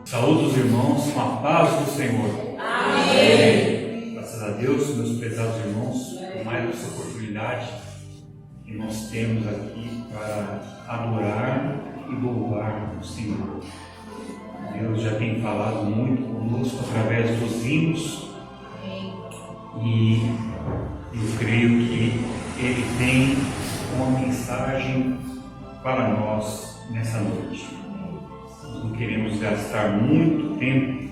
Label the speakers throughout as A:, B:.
A: Saúde os irmãos com a paz do Senhor.
B: Amém.
A: Graças a Deus, meus prezados irmãos, por mais essa oportunidade que nós temos aqui para adorar e louvar o Senhor. Deus já tem falado muito conosco através dos hinos e eu creio que Ele tem uma mensagem para nós nessa noite. Nós não queremos gastar muito tempo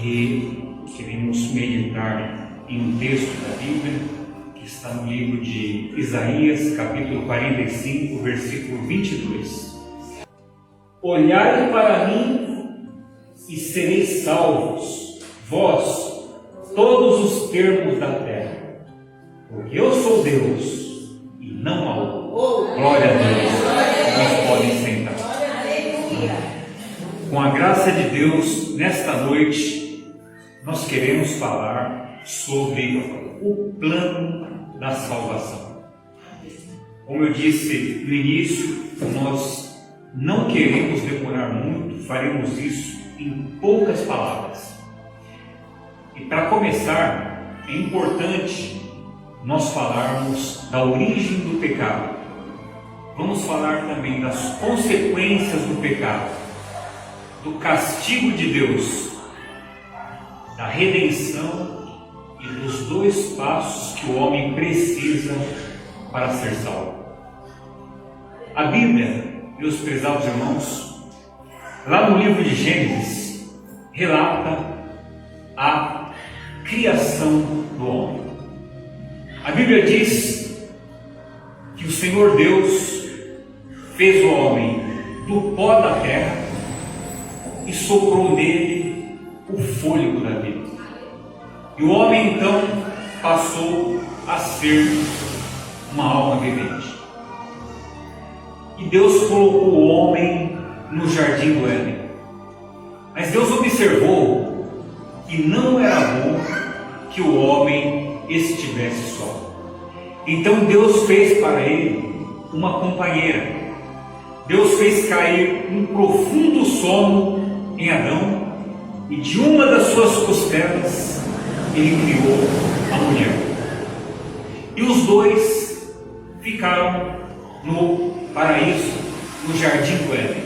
A: e queremos meditar em um texto da Bíblia que está no livro de Isaías, capítulo 45, versículo 22. Olhai para mim e sereis salvos, vós, todos os termos da terra, porque eu sou Deus e não há outro. Glória a Deus. Nós podem sentar. Com a graça de Deus, nesta noite, nós queremos falar sobre o plano da salvação. Como eu disse no início, nós não queremos demorar muito, faremos isso em poucas palavras. E para começar, é importante nós falarmos da origem do pecado. Vamos falar também das consequências do pecado, do castigo de Deus, da redenção e dos dois passos que o homem precisa para ser salvo. A Bíblia, meus prezados irmãos, lá no livro de Gênesis, relata a criação do homem. A Bíblia diz que o Senhor Deus fez o homem do pó da terra e soprou nele o fôlego da vida. E o homem então passou a ser uma alma vivente. E Deus colocou o homem no jardim do Éden. Mas Deus observou que não era bom que o homem estivesse só. Então Deus fez para ele uma companheira. Deus fez cair um profundo sono em Adão e de uma das suas costelas ele criou a mulher. E os dois ficaram no paraíso, no jardim do Éden.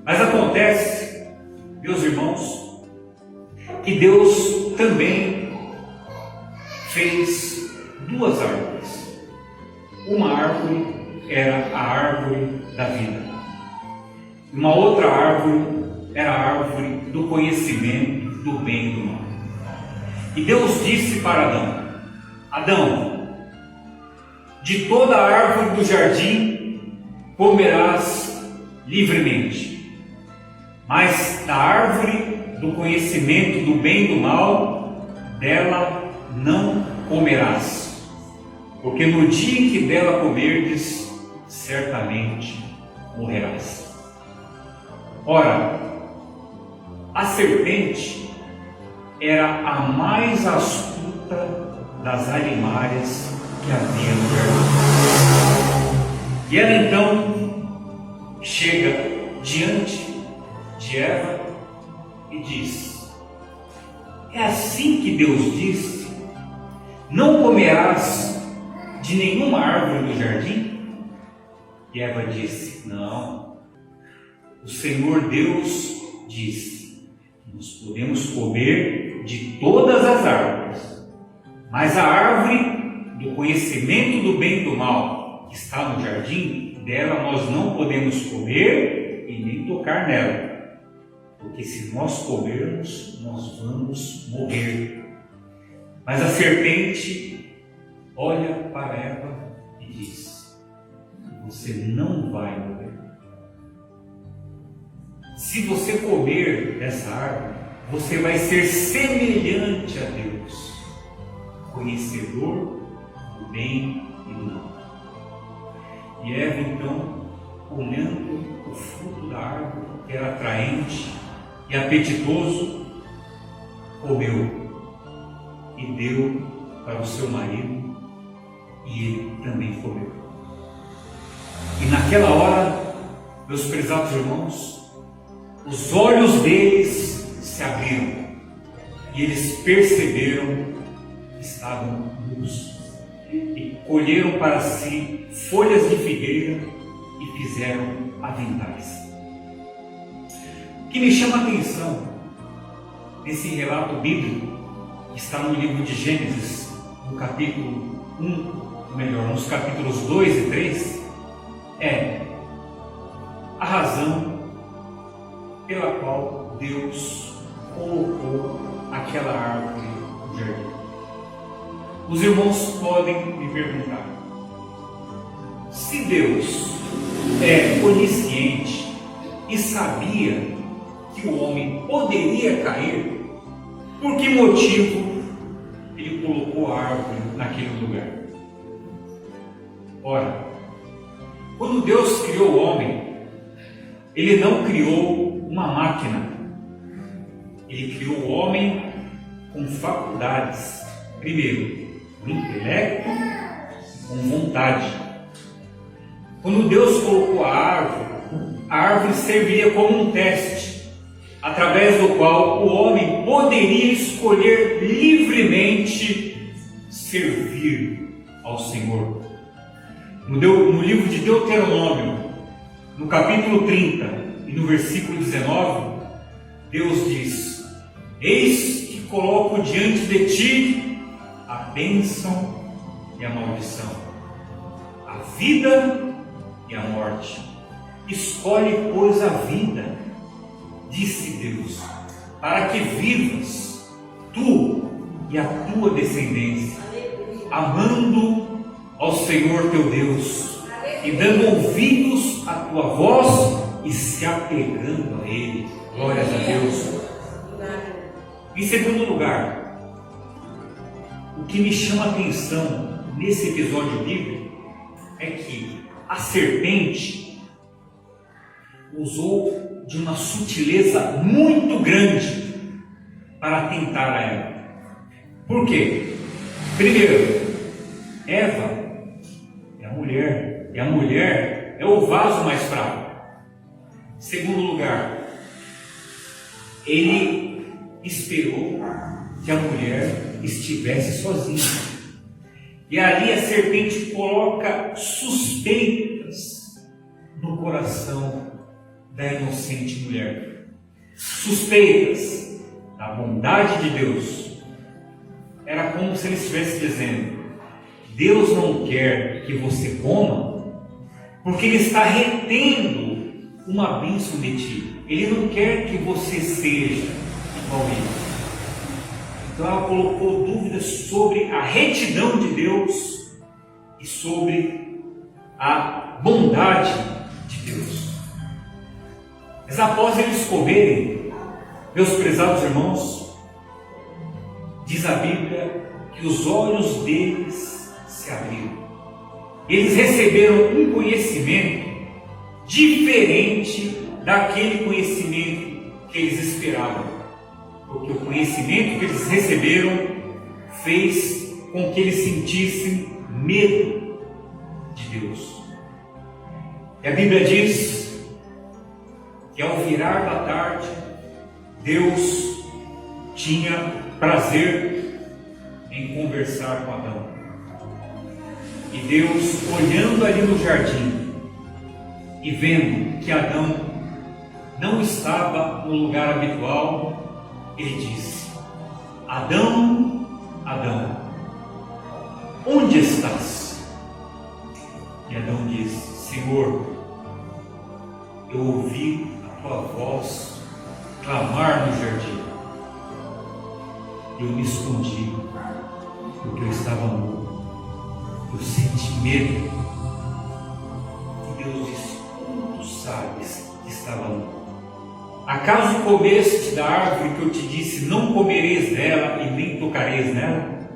A: Mas acontece, meus irmãos, que Deus também fez duas árvores. Uma árvore era a árvore da vida. Uma outra árvore era a árvore do conhecimento do bem e do mal. E Deus disse para Adão: Adão, de toda a árvore do jardim comerás livremente, mas da árvore do conhecimento do bem e do mal, dela não comerás, porque no dia em que dela comerdes, certamente morrerás. Ora, a serpente era a mais astuta das animais que havia no jardim. E ela então chega diante de Eva e diz: é assim que Deus disse: não comerás de nenhuma árvore do jardim? E Eva disse: não. O Senhor Deus disse: nós podemos comer de todas as árvores, mas a árvore do conhecimento do bem e do mal que está no jardim, dela nós não podemos comer e nem tocar nela, porque se nós comermos, nós vamos morrer. Mas a serpente olha para Eva e diz: você não vai morrer. Se você comer dessa árvore, você vai ser semelhante a Deus, conhecedor do bem e do mal. E Eva então, olhando o fruto da árvore, que era atraente e apetitoso, comeu e deu para o seu marido, e ele também comeu. E naquela hora meus prezados irmãos, os olhos deles se abriram e eles perceberam que estavam nus e colheram para si folhas de figueira e fizeram aventais. O que me chama a atenção nesse relato bíblico, que está no livro de Gênesis, no capítulo 1, melhor, nos capítulos 2 e 3, é a razão pela qual Deus colocou aquela árvore no jardim. Os irmãos podem me perguntar: se Deus é onisciente e sabia que o homem poderia cair, por que motivo ele colocou a árvore naquele lugar? Ora, quando Deus criou o homem, ele não criou uma máquina. Ele criou o homem com faculdades. Primeiro, com intelecto, com vontade. Quando Deus colocou a árvore serviria como um teste, através do qual o homem poderia escolher livremente servir ao Senhor. No livro de Deuteronômio, no capítulo 30 e no versículo 19, Deus diz: eis que coloco diante de ti a bênção e a maldição, a vida e a morte. Escolhe, pois, a vida, disse Deus, para que vivas, tu e a tua descendência, amando ao Senhor teu Deus e dando ouvidos à tua voz e se apegando a Ele. Glórias a Deus. Em segundo lugar, o que me chama a atenção nesse episódio bíblico é que a serpente usou de uma sutileza muito grande para tentar a Eva. Por quê? Primeiro, Eva é a mulher, e a mulher é o vaso mais fraco. Segundo lugar, ele esperou que a mulher estivesse sozinha. E ali a serpente coloca suspeitas no coração da inocente mulher. Suspeitas da bondade de Deus. Era como se ele estivesse dizendo: Deus não quer que você coma, porque Ele está retendo uma bênção de ti. Ele não quer que você seja igual a Ele. Então ela colocou dúvidas sobre a retidão de Deus e sobre a bondade de Deus. Mas após eles comerem, meus prezados irmãos, diz a Bíblia que os olhos deles se abriram. Eles receberam um conhecimento diferente daquele conhecimento que eles esperavam, porque o conhecimento que eles receberam fez com que eles sentissem medo de Deus. E a Bíblia diz que ao virar da tarde, Deus tinha prazer em conversar com Adão. E Deus, olhando ali no jardim e vendo que Adão não estava no lugar habitual, ele disse: Adão, Adão, onde estás? E Adão disse: Senhor, eu ouvi a tua voz clamar no jardim. Eu me escondi porque eu estava nu. Eu senti medo. E Deus disse: como tu sabes que estava nu? Acaso comeste da árvore que eu te disse, não comereis dela e nem tocareis nela?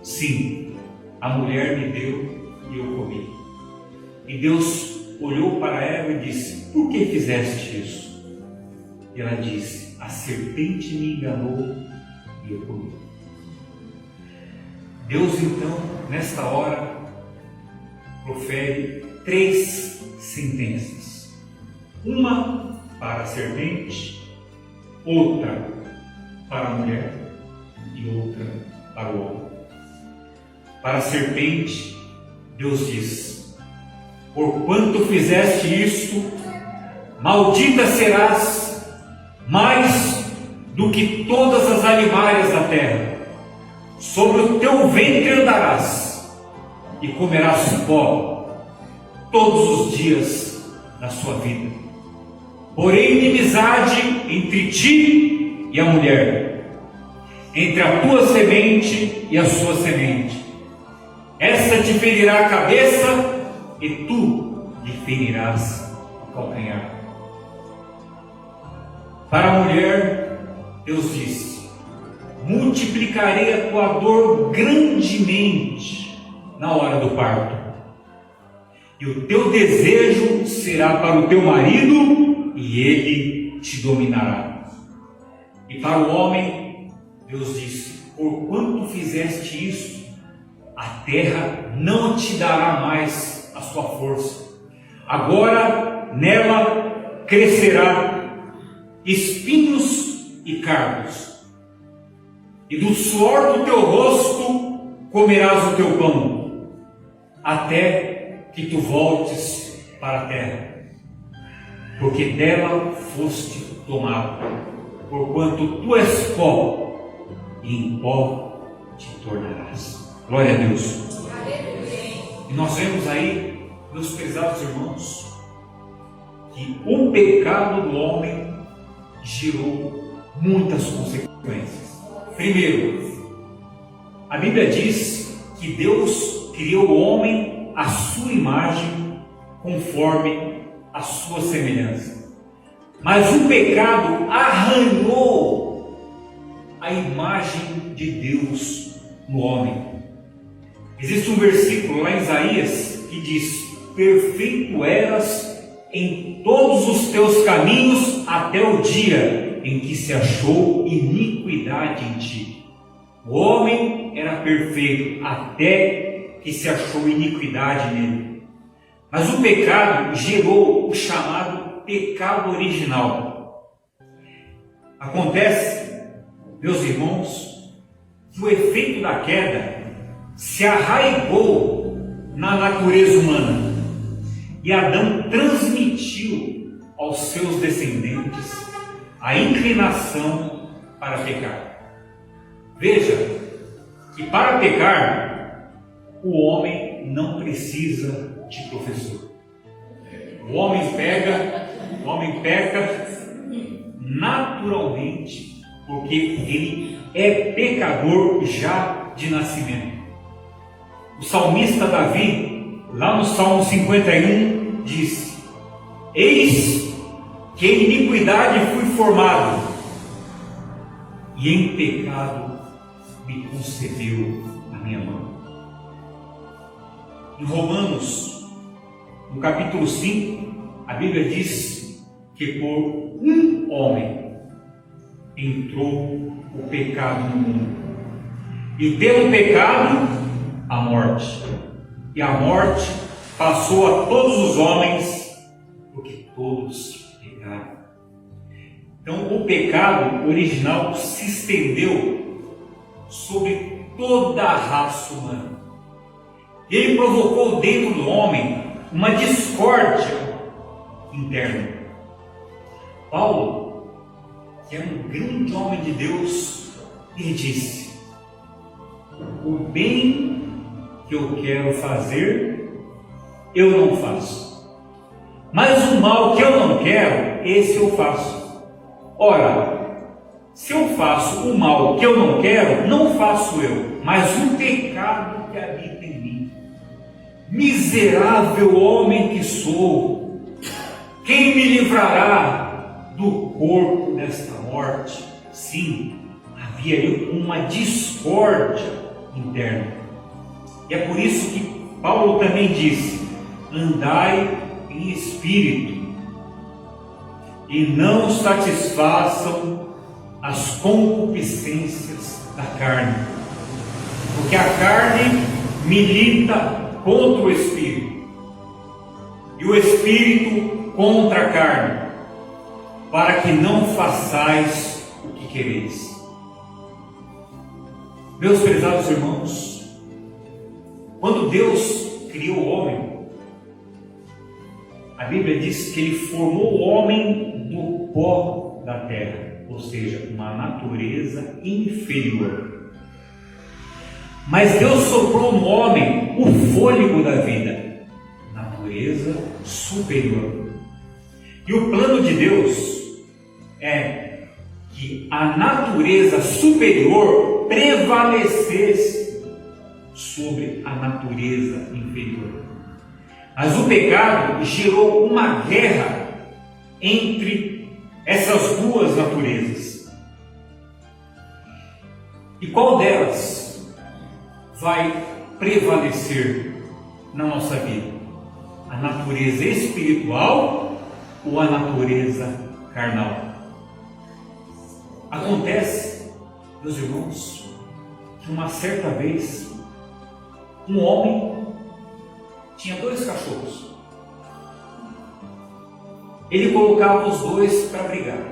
A: Sim, a mulher me deu e eu comi. E Deus olhou para ela e disse: por que fizeste isso? E ela disse: a serpente me enganou e eu comi. Deus então, nesta hora, profere 3 sentenças. uma para a serpente, outra para a mulher e outra para o homem. Para a serpente, Deus diz: porquanto fizeste isto, maldita serás mais do que todas as animais da terra. Sobre o teu ventre andarás e comerás pó todos os dias da sua vida. Porém, inimizade entre ti e a mulher, entre a tua semente e a sua semente. Esta te ferirá a cabeça e tu lhe ferirás o calcanhar. Para a mulher, Deus disse: multiplicarei a tua dor grandemente na hora do parto, e o teu desejo será para o teu marido, e ele te dominará. E para o homem, Deus disse: porquanto fizeste isso, a terra não te dará mais a sua força. Agora nela crescerá espinhos e cardos, e do suor do teu rosto comerás o teu pão, até que tu voltes para a terra, porque dela foste tomado, porquanto tu és pó, e em pó te tornarás. Glória a Deus. E nós vemos aí, meus prezados irmãos, que o pecado do homem gerou muitas consequências. Primeiro, a Bíblia diz que Deus criou o homem à sua imagem, conforme a sua semelhança. Mas o pecado arranhou a imagem de Deus no homem. Existe um versículo lá em Isaías que diz: perfeito eras em todos os teus caminhos até o dia em que se achou iniquidade em ti. O homem era perfeito até que se achou iniquidade nele. Mas o pecado gerou o chamado pecado original. Acontece, meus irmãos, que o efeito da queda se arraigou na natureza humana, e Adão transmitiu aos seus descendentes a inclinação para pecar. Veja que para pecar, o homem não precisa de professor. O homem peca naturalmente, porque ele é pecador já de nascimento. O salmista Davi, lá no Salmo 51, diz: eis que em iniquidade fui formado, e em pecado me concebeu a minha mão. Em Romanos, no capítulo 5, a Bíblia diz que por um homem entrou o pecado no mundo, e pelo pecado a morte, e a morte passou a todos os homens, porque todos pecaram. Então o pecado original se estendeu sobre toda a raça humana. Ele provocou dentro do homem uma discórdia interna. Paulo, que é um grande homem de Deus, ele disse: o bem que eu quero fazer, eu não faço, mas o mal que eu não quero, esse eu faço. Ora, se eu faço o mal que eu não quero, não faço eu, mas o pecado que habita em mim. Miserável homem que sou, quem me livrará do corpo desta morte? Sim, havia aí uma discórdia interna. E é por isso que Paulo também disse: andai em espírito, e não satisfaçam as concupiscências da carne, porque a carne milita contra o espírito, e o espírito contra a carne, para que não façais o que quereis. Meus prezados irmãos, quando Deus criou o homem, a Bíblia diz que Ele formou o homem do pó da terra, ou seja, uma natureza inferior. Mas Deus soprou no homem o fôlego da vida, natureza superior. E o plano de Deus é que a natureza superior prevalecesse sobre a natureza inferior. Mas o pecado gerou uma guerra entre essas duas naturezas. E qual delas vai prevalecer na nossa vida? A natureza espiritual ou a natureza carnal? Acontece, meus irmãos, que uma certa vez um homem tinha 2 cachorros. Ele colocava os 2 para brigar.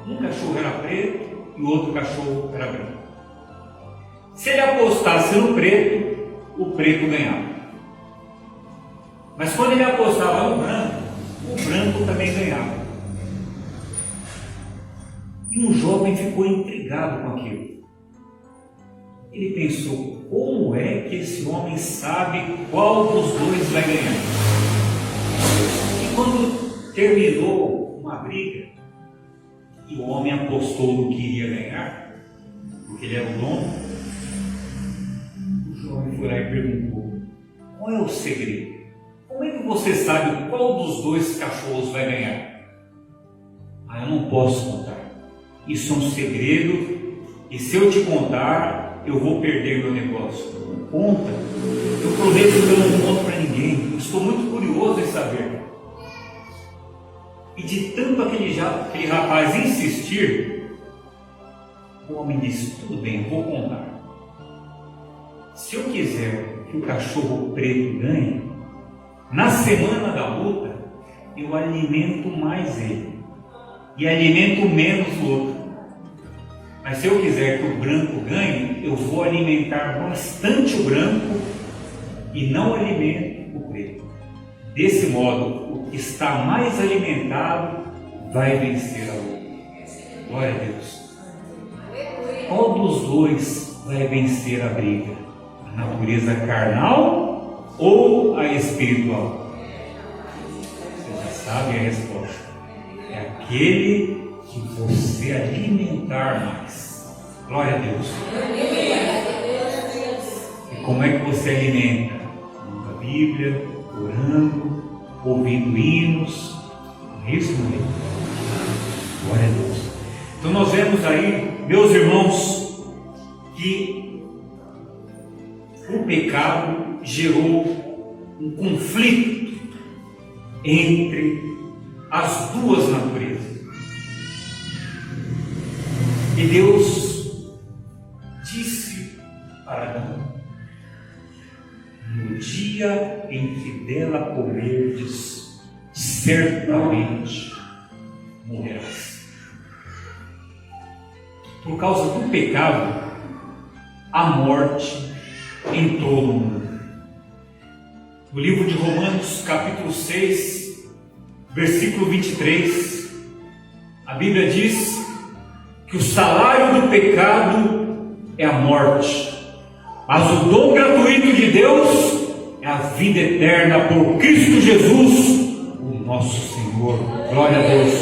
A: Um cachorro era preto e o outro cachorro era branco. Se ele apostasse no preto, o preto ganhava. Mas quando ele apostava no branco, o branco também ganhava. E um jovem ficou intrigado com aquilo. Ele pensou, como é que esse homem sabe qual dos 2 vai ganhar? E quando terminou uma briga, e o homem apostou no que iria ganhar, porque ele era o dono, o jovem foi lá e perguntou, qual é o segredo? Como é que você sabe qual dos 2 cachorros vai ganhar? Eu não posso contar. Isso é um segredo, e se eu te contar, eu vou perder meu negócio. Conta. Eu prometo que eu não conto para ninguém. Eu estou muito curioso em saber. E de tanto aquele rapaz insistir, o homem disse, tudo bem, vou contar. Se eu quiser que o cachorro preto ganhe, na semana da luta, eu alimento mais ele. E alimento menos o outro. Mas se eu quiser que o branco ganhe, eu vou alimentar bastante o branco e não alimento o preto. Desse modo, o que está mais alimentado vai vencer a luta. Glória a Deus. Qual dos 2 vai vencer a briga? A natureza carnal ou a espiritual? Você já sabe a resposta. É aquele que você alimentar mais. Glória a Deus. E como é que você alimenta? Lendo a Bíblia, orando, ouvindo hinos. É isso mesmo. Glória a Deus. Então nós vemos aí, meus irmãos, que o pecado gerou um conflito entre as duas naturezas. E Deus disse para Adão, no dia em que dela comerdes, certamente morrerás. Por causa do pecado, a morte entrou no mundo. No livro de Romanos, capítulo 6, versículo 23, a Bíblia diz que o salário do pecado é a morte, mas o dom gratuito de Deus é a vida eterna por Cristo Jesus, o nosso Senhor. Glória a Deus.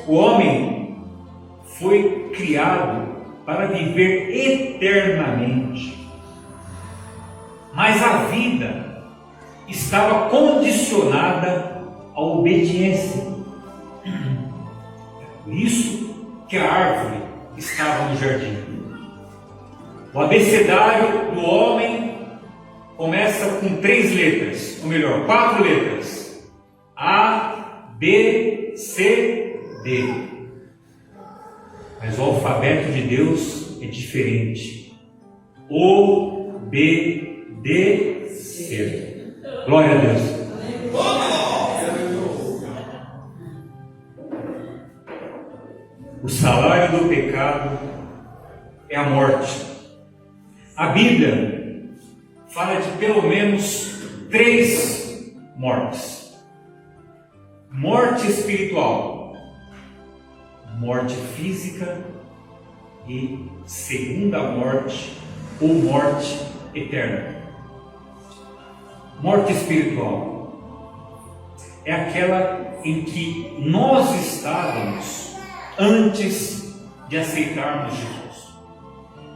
A: O homem foi criado para viver eternamente, mas a vida estava condicionada à obediência. Por isso que a árvore estava no jardim. O abecedário do homem começa com 3 letras, ou melhor, 4 letras. A, B, C, D. Mas o alfabeto de Deus é diferente. O, B, D, C. Glória a Deus. O salário do pecado é a morte. A Bíblia fala de pelo menos 3 mortes: morte espiritual, morte física e segunda morte ou morte eterna. Morte espiritual é aquela em que nós estávamos antes de aceitarmos Jesus.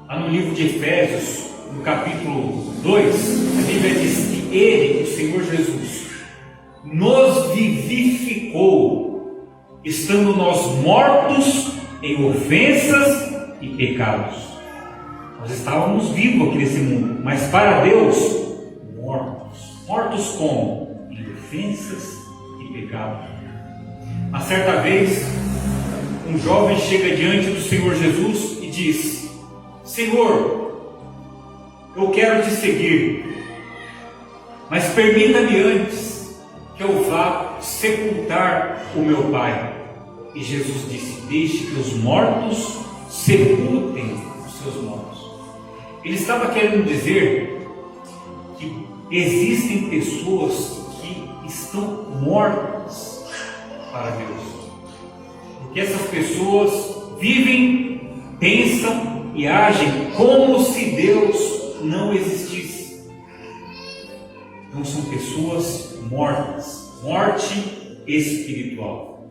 A: Lá no livro de Efésios, no capítulo 2, a Bíblia diz que Ele, o Senhor Jesus, nos vivificou, estando nós mortos em ofensas e pecados. Nós estávamos vivos aqui nesse mundo, mas para Deus, mortos. Mortos como? Em ofensas e pecados. Uma certa vez, um jovem chega diante do Senhor Jesus e diz: Senhor, eu quero te seguir, mas permita-me antes que eu vá sepultar o meu pai. E Jesus disse: deixe que os mortos sepultem os seus mortos. Ele estava querendo dizer que existem pessoas que estão mortas para Deus, porque essas pessoas vivem, pensam e agem como se Deus não existisse. Então são pessoas mortas, morte espiritual.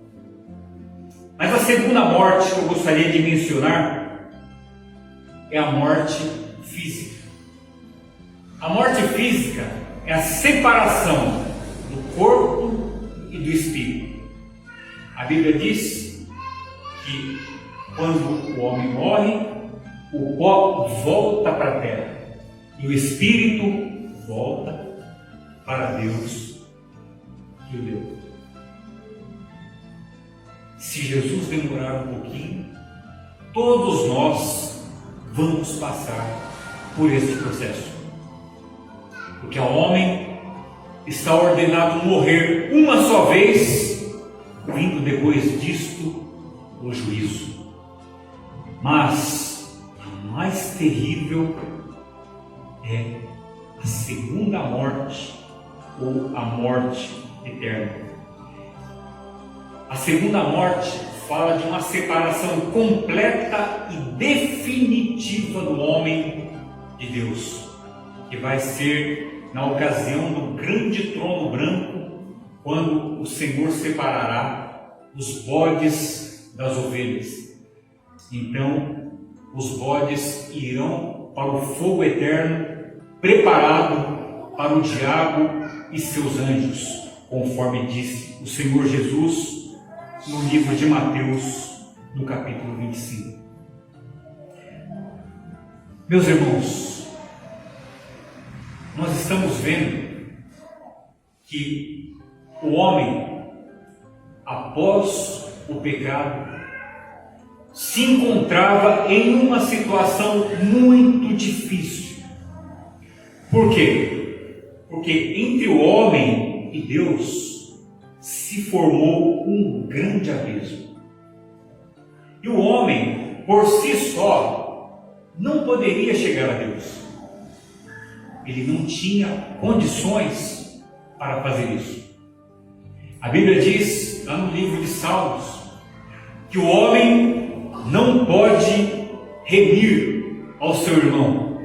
A: Mas a segunda morte que eu gostaria de mencionar é a morte física. A morte física é a separação do corpo e do espírito. A Bíblia diz que quando o homem morre, o pó volta para a terra e o espírito volta para Deus que o deu. Se Jesus demorar um pouquinho, todos nós vamos passar por este processo, porque ao homem está ordenado morrer uma só vez, vindo depois disto o juízo. Mas a mais terrível é a segunda morte, ou a morte eterna. A segunda morte fala de uma separação completa e definitiva do homem de Deus, que vai ser na ocasião do grande trono branco, quando o Senhor separará os bodes das ovelhas. Então, os bodes irão para o fogo eterno, preparado para o diabo e seus anjos, conforme disse o Senhor Jesus no livro de Mateus, no capítulo 25. Meus irmãos, nós estamos vendo que o homem, após o pecado, se encontrava em uma situação muito difícil. Por quê? Porque entre o homem e Deus se formou um grande abismo. E o homem, por si só, não poderia chegar a Deus. Ele não tinha condições para fazer isso. A Bíblia diz, lá no livro de Salmos, que o homem não pode remir ao seu irmão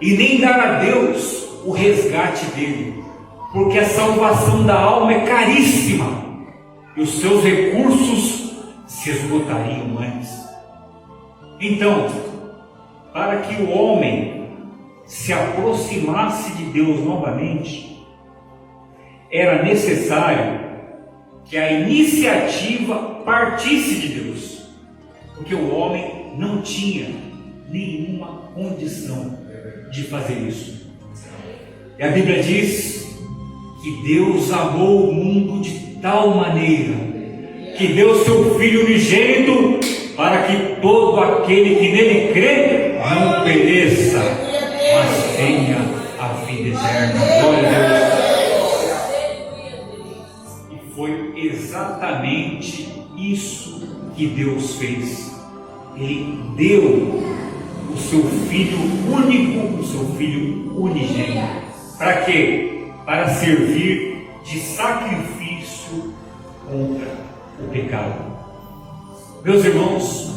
A: e nem dar a Deus o resgate dele, porque a salvação da alma é caríssima e os seus recursos se esgotariam antes. Então, para que o homem se aproximasse de Deus novamente, era necessário que a iniciativa partisse de Deus, porque o homem não tinha nenhuma condição de fazer isso. E a Bíblia diz que Deus amou o mundo de tal maneira que deu seu Filho unigênito para que todo aquele que nele crê não pereça, mas tenha a vida eterna. Glória a Deus. E foi exatamente isso que Deus fez. Ele deu o seu Filho único, o seu Filho unigênito. Para quê? Para servir de sacrifício contra o pecado. Meus irmãos,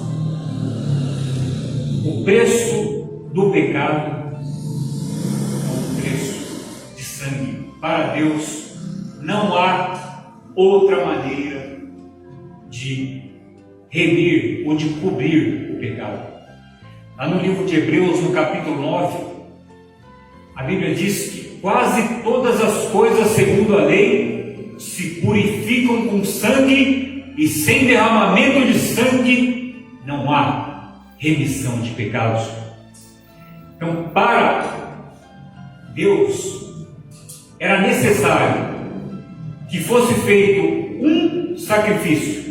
A: o preço do pecado é um preço de sangue. Para Deus não há outra maneira de remir ou de cobrir o pecado. Lá no livro de Hebreus, no capítulo 9, a Bíblia diz que quase todas as coisas segundo a lei se purificam com sangue, e sem derramamento de sangue não há remissão de pecados. Então, para Deus era necessário que fosse feito um sacrifício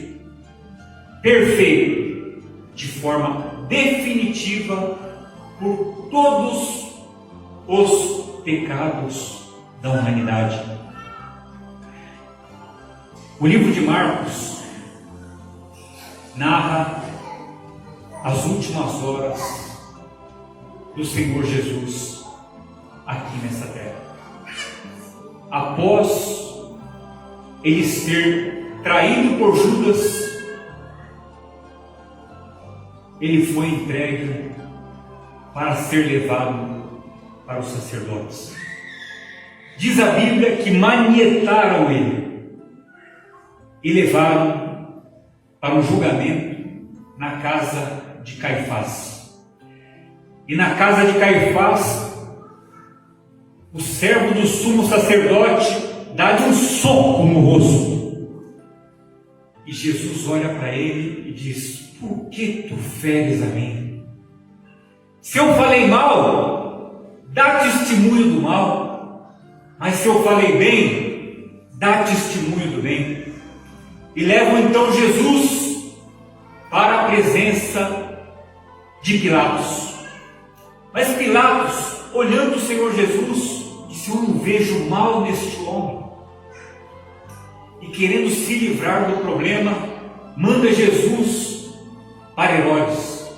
A: perfeito, de forma definitiva, por todos os pecados da humanidade. O livro de Marcos narra as últimas horas do Senhor Jesus aqui nessa terra. Após ele ser traído por Judas, ele foi entregue para ser levado para os sacerdotes. Diz a Bíblia que manietaram ele e levaram para um julgamento na casa de Caifás. E na casa de Caifás, o servo do sumo sacerdote dá-lhe um soco no rosto. E Jesus olha para ele e diz: por que tu feres a mim? Se eu falei mal, dá testemunho do mal. Mas se eu falei bem, dá testemunho do bem. E levam então Jesus para a presença de Pilatos. Mas Pilatos, olhando o Senhor Jesus, disse: eu não vejo mal neste homem. E querendo se livrar do problema, manda Jesus para Herodes.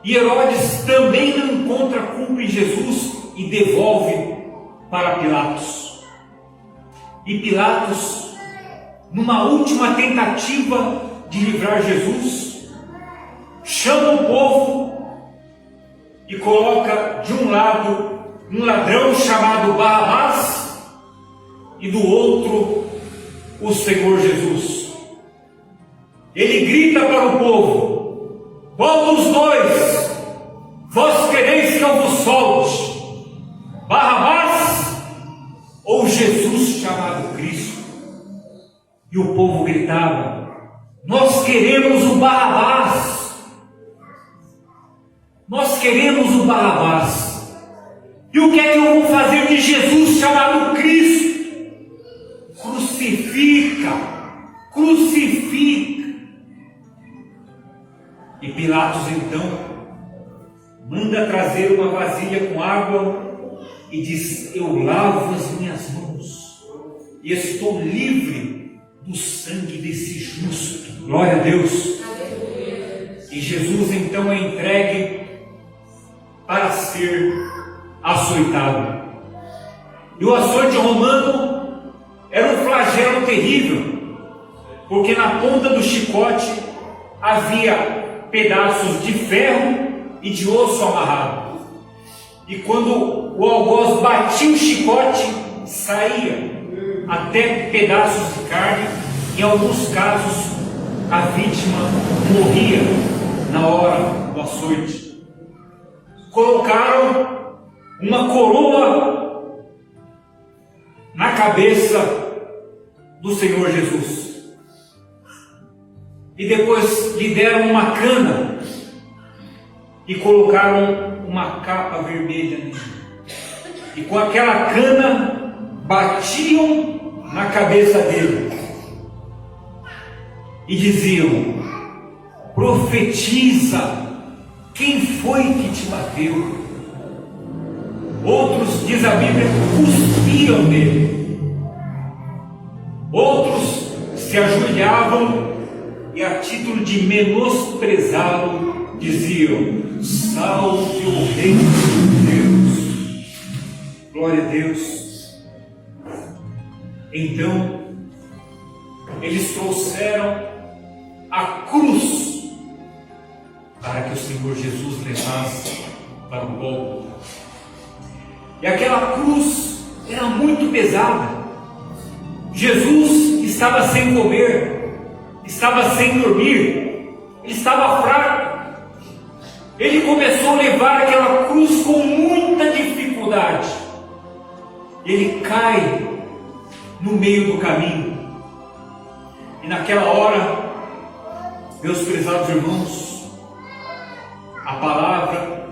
A: E Herodes também não encontra culpa em Jesus e devolve para Pilatos. E Pilatos, numa última tentativa de livrar Jesus, chama o povo e coloca de um lado um ladrão chamado Barrabás e do outro o Senhor Jesus. Ele grita para o povo: qual dos dois vós quereis que eu vos solte? Barrabás ou Jesus chamado Cristo? E o povo gritava: nós queremos o Barrabás. Nós queremos o Barrabás. E o que é que eu vou fazer de Jesus chamado Cristo? Crucifica, crucifica. E Pilatos então manda trazer uma vasilha com água e diz: eu lavo as minhas mãos e estou livre do sangue desse justo. Glória a Deus. E Jesus então é entregue para ser açoitado. E o açoite romano era um flagelo terrível, porque na ponta do chicote havia pedaços de ferro e de osso amarrado. E quando o algoz batia o chicote, saía até pedaços de carne. Em alguns casos, a vítima morria na hora do açoite. Colocaram uma coroa na cabeça do Senhor Jesus. E depois lhe deram uma cana e colocaram uma capa vermelha nele. E com aquela cana batiam na cabeça dele e diziam: profetiza, quem foi que te bateu? Outros, diz a Bíblia, cuspiam nele. Outros se ajoelhavam e a título de menosprezá-lo, diziam: salve o Reino de Deus. Glória a Deus. Então, eles trouxeram a cruz para que o Senhor Jesus levasse para o Gólgota. E aquela cruz era muito pesada. Jesus estava sem comer, estava sem dormir, ele estava fraco. Ele começou a levar aquela cruz com muita dificuldade. Ele cai no meio do caminho. E naquela hora, meus prezados irmãos, a palavra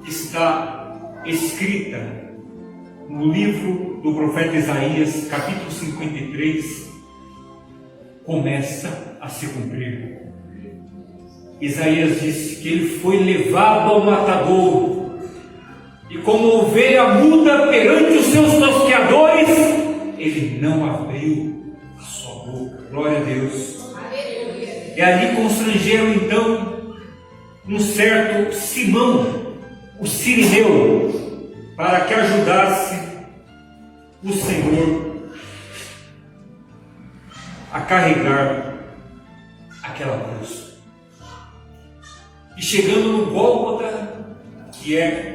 A: que está escrita no livro do profeta Isaías, capítulo 53, começa a se cumprir. Isaías disse que ele foi levado ao matadouro, e como ovelha muda perante os seus tosqueadores, ele não abriu a sua boca. Glória a Deus. E ali constrangeram então um certo Simão, o sirineu, para que ajudasse o Senhor a carregar aquela cruz. E chegando no Gólgota, que é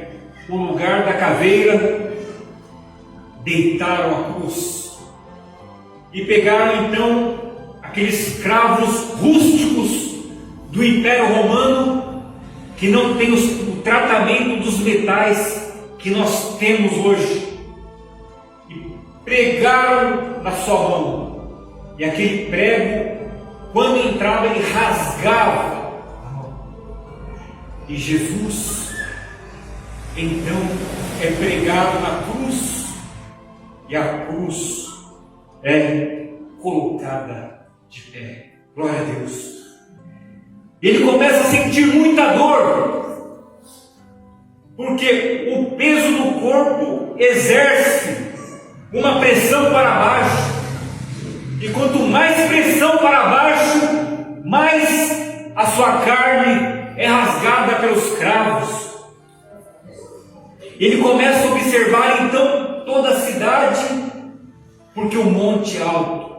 A: o lugar da caveira, deitaram a cruz e pegaram então aqueles cravos rústicos do Império Romano, que não tem o tratamento dos metais que nós temos hoje, e pregaram na sua mão. E aquele prego, quando entrava, ele rasgava a mão. E Jesus então é pregado na cruz, e a cruz é colocada de pé. Glória a Deus. Ele começa a sentir muita dor, porque o peso do corpo exerce uma pressão para baixo, e quanto mais pressão para baixo, mais a sua carne é rasgada pelos cravos. Ele começa a observar então toda a cidade, porque o monte é alto,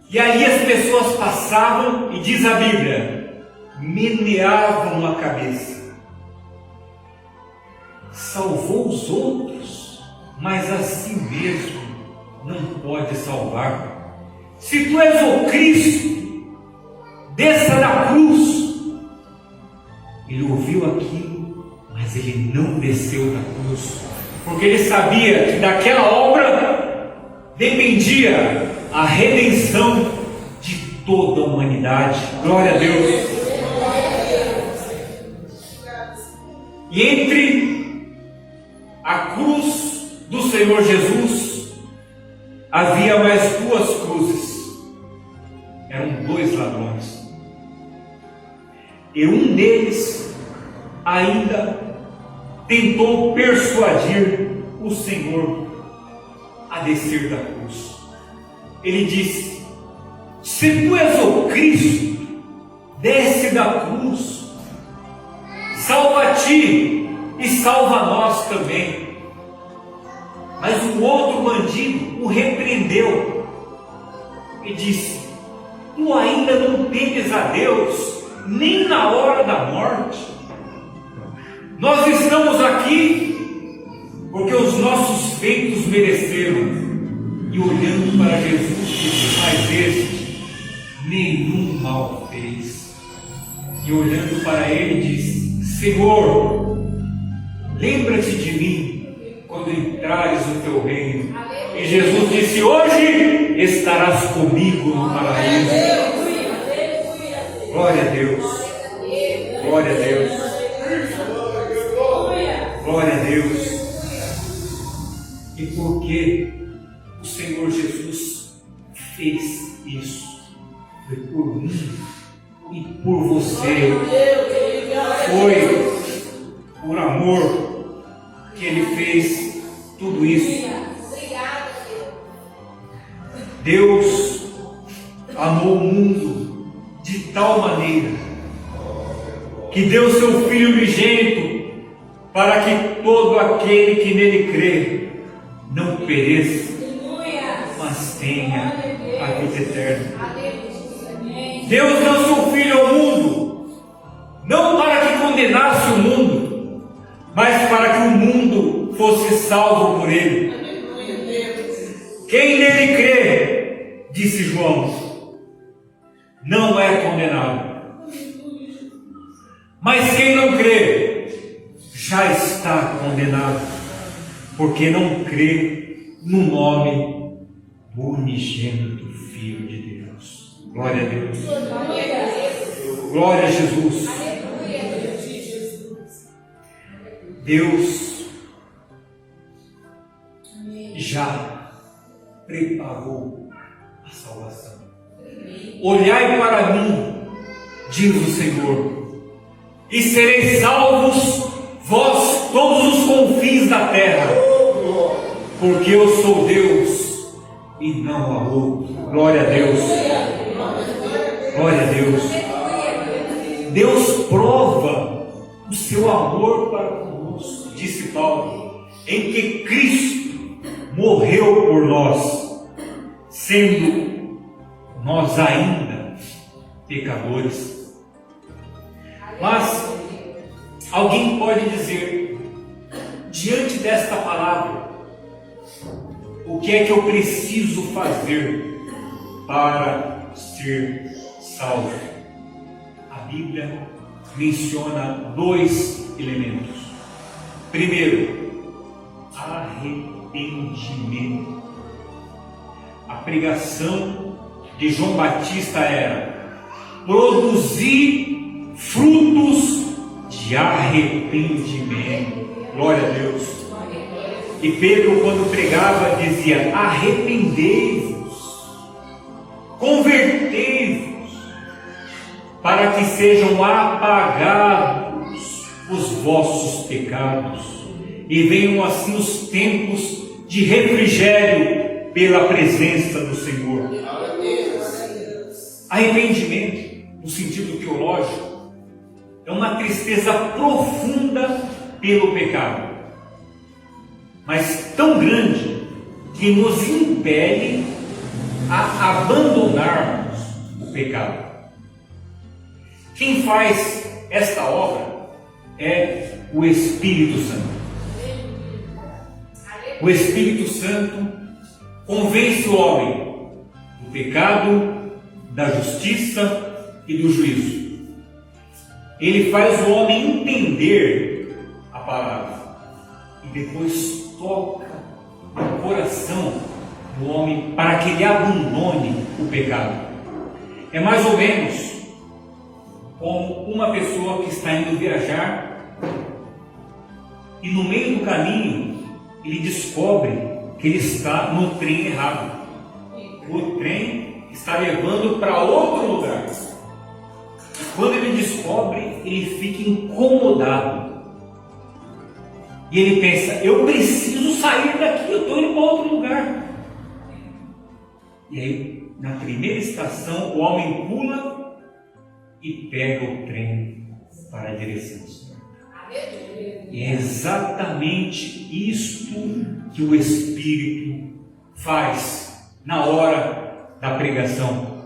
A: e ali as pessoas passavam, e diz a Bíblia, meneavam a cabeça. Salvou os outros, mas a si mesmo não pode salvar. Se tu és o Cristo, desça da cruz. Ele ouviu aquilo, mas ele não desceu da cruz, porque ele sabia que daquela obra dependia a redenção de toda a humanidade. Glória a Deus. E entre a cruz do Senhor Jesus havia mais duas cruzes. Eram dois ladrões. E um deles ainda tentou persuadir o Senhor a descer da cruz. Ele disse: se tu és o Cristo, desce da cruz, salva a ti e salva a nós também. Mas o outro bandido o repreendeu e disse: tu ainda não temes a Deus, nem na hora da morte? Nós estamos aqui porque os nossos feitos mereceram. E olhando para Jesus, disse: mas este nenhum mal fez. E olhando para ele, disse: Senhor, lembra-te de mim quando entrares no teu reino. E Jesus disse: hoje estarás comigo no paraíso. Glória a Deus. Glória a Deus. Glória a Deus. E por que o Senhor Jesus fez isso? Foi por mim e por você. Foi por amor que Ele fez tudo isso. Deus amou o mundo tal maneira que deu seu Filho unigênito para que todo aquele que nele crê não pereça, mas tenha a vida eterna. Deus deu seu Filho ao mundo, não para que condenasse o mundo, mas para que o mundo fosse salvo por ele. Quem nele crê, disse João, não é condenado. Mas quem não crê, já está condenado, porque não crê no nome do unigênito Filho de Deus. Glória a Deus. Glória a Jesus. Deus já preparou a salvação. Olhai para mim, diz o Senhor, e sereis salvos vós todos os confins da terra, porque eu sou Deus e não há outro. Glória a Deus. Glória a Deus. Deus prova o seu amor para conosco, disse Paulo, em que Cristo morreu por nós, sendo nós ainda pecadores. Mas alguém pode dizer, diante desta palavra, o que é que eu preciso fazer para ser salvo? A Bíblia menciona dois elementos. Primeiro, arrependimento. A pregação de João Batista era produzir frutos de arrependimento. Glória a Deus. E Pedro, quando pregava, dizia: arrependei-vos, convertei-vos, para que sejam apagados os vossos pecados, e venham assim os tempos de refrigério pela presença do Senhor. Arrependimento, no sentido teológico, é uma tristeza profunda pelo pecado, mas tão grande que nos impele a abandonarmos o pecado. Quem faz esta obra é o Espírito Santo. O Espírito Santo convence o homem do pecado, da justiça e do juízo. Ele faz o homem entender a palavra e depois toca no coração do homem para que ele abandone o pecado. É mais ou menos como uma pessoa que está indo viajar e no meio do caminho ele descobre que ele está no trem errado. O trem está levando para outro lugar. Quando ele descobre, ele fica incomodado. E ele pensa: eu preciso sair daqui, eu estou indo para outro lugar. E aí, na primeira estação, o homem pula e pega o trem para a direção certa. E é exatamente isto que o Espírito faz na hora da pregação.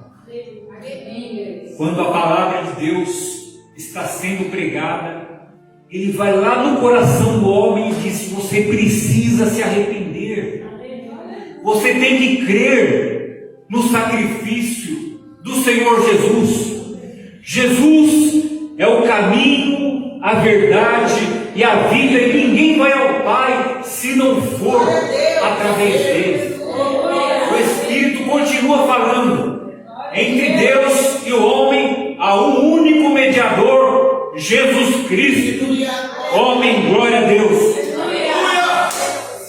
A: Quando a palavra de Deus está sendo pregada, ele vai lá no coração do homem e diz: você precisa se arrepender. Você tem que crer no sacrifício do Senhor Jesus. Jesus é o caminho, a verdade e a vida, e ninguém vai ao Pai se não for através dele. O Espírito continua falando: entre Deus e o homem há um único mediador, Jesus Cristo. Homem, glória a Deus.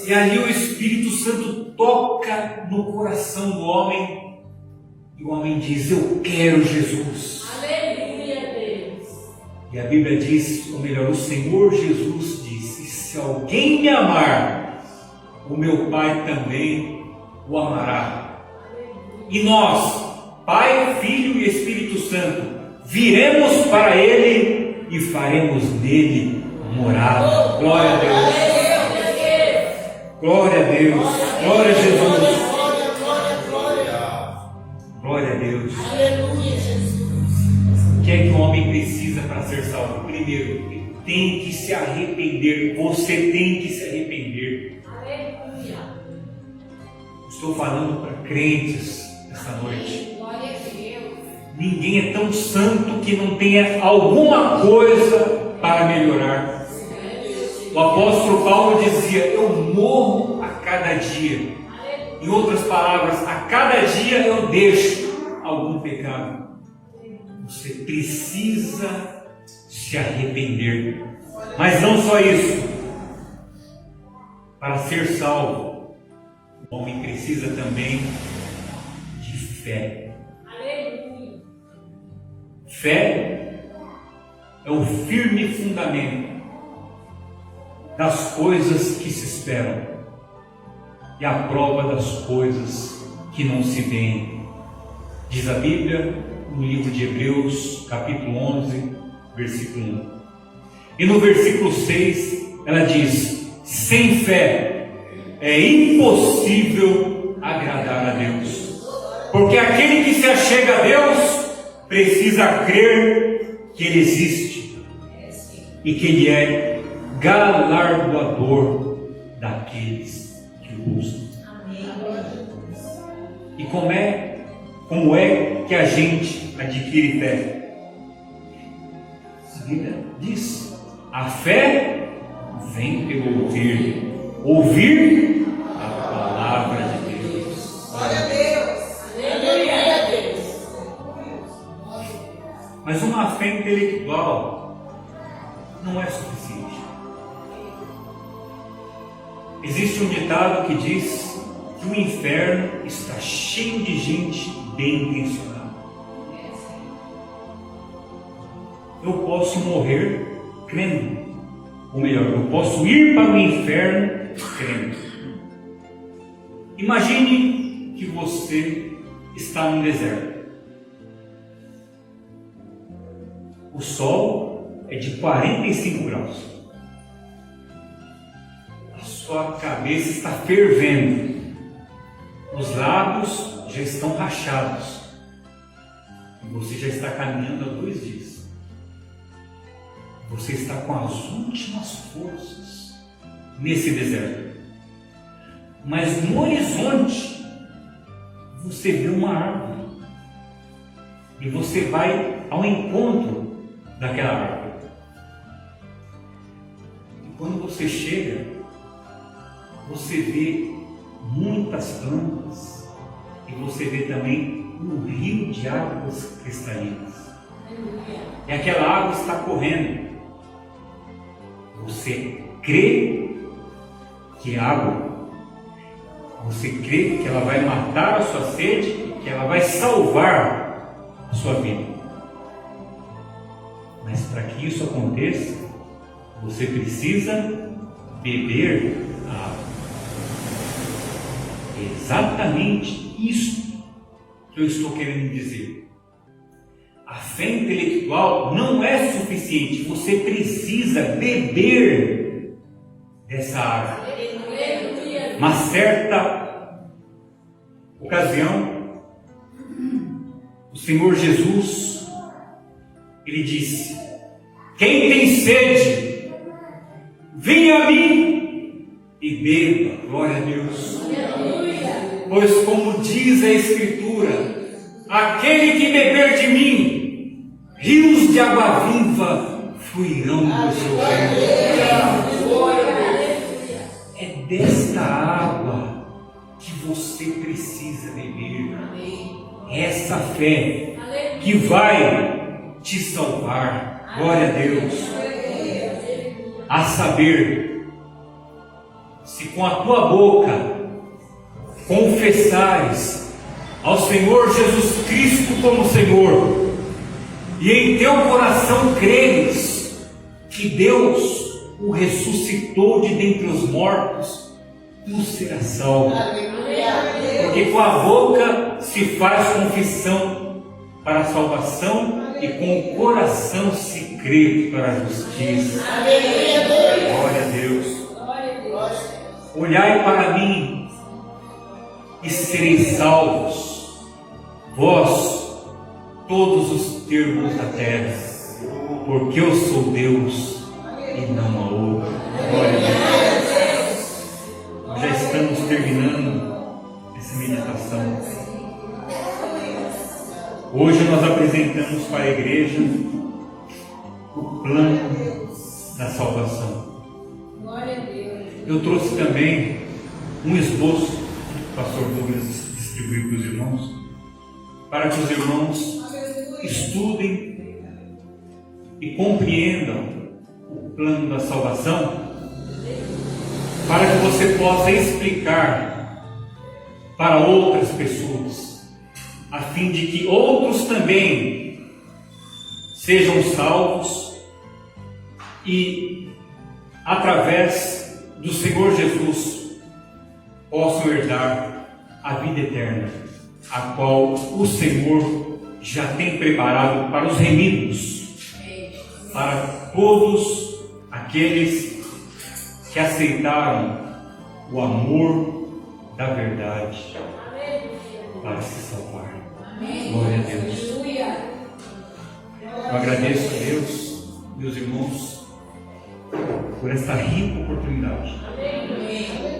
A: E ali o Espírito Santo toca no coração do homem, e o homem diz: eu quero Jesus. E a Bíblia diz, ou melhor, o Senhor Jesus disse: se alguém me amar, o meu Pai também o amará. E nós, Pai, Filho e Espírito Santo, viremos para Ele e faremos nele morada. Glória a Deus. Glória a Deus. Glória a Jesus. Glória a Deus. O que é que o homem precisa para ser salvo? Primeiro, ele tem que se arrepender. Você tem que se arrepender. Estou falando para crentes esta noite. Ninguém é tão santo que não tenha alguma coisa para melhorar. O apóstolo Paulo dizia: eu morro a cada dia. Em outras palavras, a cada dia eu deixo algum pecado. Você precisa se arrepender. Mas não só isso. Para ser salvo, o homem precisa também de fé. Fé é o firme fundamento das coisas que se esperam e a prova das coisas que não se veem. Diz a Bíblia no livro de Hebreus, capítulo 11, versículo 1. E no versículo 6 ela diz: sem fé é impossível agradar a Deus, porque aquele que se achega a Deus precisa crer que Ele existe e que Ele é galardoador daqueles que o buscam. E como é que a gente adquire fé? A Bíblia diz: a fé vem pelo ouvir a palavra de Deus.
B: Glória a Deus.
A: Mas uma fé intelectual não é suficiente. Existe um ditado que diz que o inferno está cheio de gente bem intencionada. Eu posso morrer crendo, ou melhor, eu posso ir para o inferno crendo. Imagine que você está no deserto. O sol é de 45 graus. A sua cabeça está fervendo. Os lábios já estão rachados. E você já está caminhando há 2 dias. Você está com as últimas forças nesse deserto. Mas no horizonte você vê uma árvore. E você vai ao encontro daquela árvore. E quando você chega, você vê muitas plantas e você vê também um rio de águas cristalinas. E aquela água está correndo. Você crê que é água. Você crê que ela vai matar a sua sede e que ela vai salvar a sua vida. Mas para que isso aconteça, você precisa beber a água. É exatamente isso que eu estou querendo dizer. A fé intelectual não é suficiente. Você precisa beber dessa água. Uma certa ocasião, o Senhor Jesus, Ele disse: quem tem sede, venha a mim e beba. Glória a Deus. Pois como diz a Escritura, aquele que beber de mim, rios de água viva fluirão do seu reino. É desta água que você precisa beber. Essa fé que vai te salvar. Glória a Deus. A saber, se com a tua boca confessares ao Senhor Jesus Cristo como Senhor, e em teu coração creres que Deus o ressuscitou de dentre os mortos, tu serás salvo. Porque com a boca se faz confissão para a salvação, e com o coração se crê para a justiça. Glória a Deus. Olhai para mim e sereis salvos, vós, todos os termos da terra, porque eu sou Deus e não há outro. Glória a Deus. Nós já estamos terminando essa meditação. Hoje nós apresentamos para a igreja o plano da salvação. Eu trouxe também um esboço que o pastor Douglas distribuiu para os irmãos, para que os irmãos estudem e compreendam o plano da salvação, para que você possa explicar para outras pessoas, a fim de que outros também sejam salvos e, através do Senhor Jesus, possam herdar a vida eterna, a qual o Senhor já tem preparado para os remidos, para todos aqueles que aceitaram o amor da verdade para se salvar. Glória a Deus. Eu agradeço a Deus, meus irmãos, por esta rica oportunidade.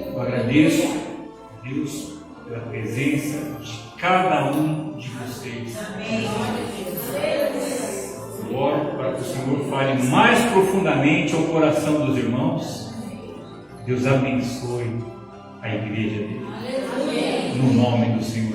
A: Eu agradeço a Deus pela presença de cada um de vocês. Eu oro para que o Senhor fale mais profundamente ao coração dos irmãos. Deus abençoe a igreja dele. No nome do Senhor.